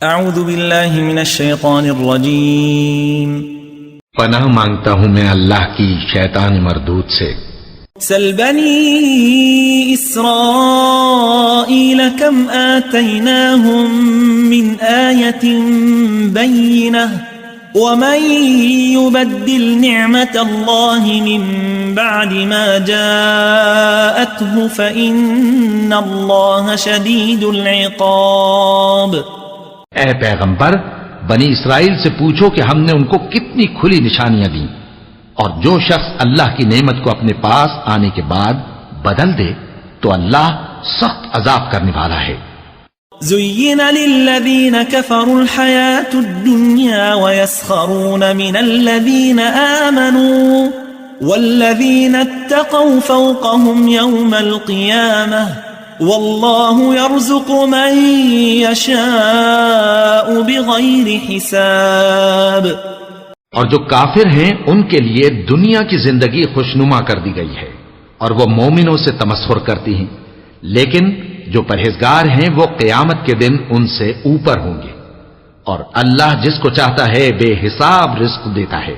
اعوذ باللہ من الشیطان الرجیم پناہ مانگتا ہوں میں اللہ کی شیطان مردود سے۔ سل بنی اسرائیل کم آتیناہم من آیت بینہ ومن يبدل نعمت اللہ من بعد ما جاءته فإن اللہ شدید العقاب۔ اے پیغمبر، بنی اسرائیل سے پوچھو کہ ہم نے ان کو کتنی کھلی نشانیاں دیں، اور جو شخص اللہ کی نعمت کو اپنے پاس آنے کے بعد بدل دے تو اللہ سخت عذاب کرنے والا ہے۔ زين للذين كفروا الحياة الدنيا ويسخرون من الذين آمنوا والذين اتقوا فوقهم يوم القيامة والله يرزق من يشاء بغير حساب۔ اور جو کافر ہیں ان کے لیے دنیا کی زندگی خوشنما کر دی گئی ہے اور وہ مومنوں سے تمسخر کرتی ہیں، لیکن جو پرہیزگار ہیں وہ قیامت کے دن ان سے اوپر ہوں گے، اور اللہ جس کو چاہتا ہے بے حساب رزق دیتا ہے۔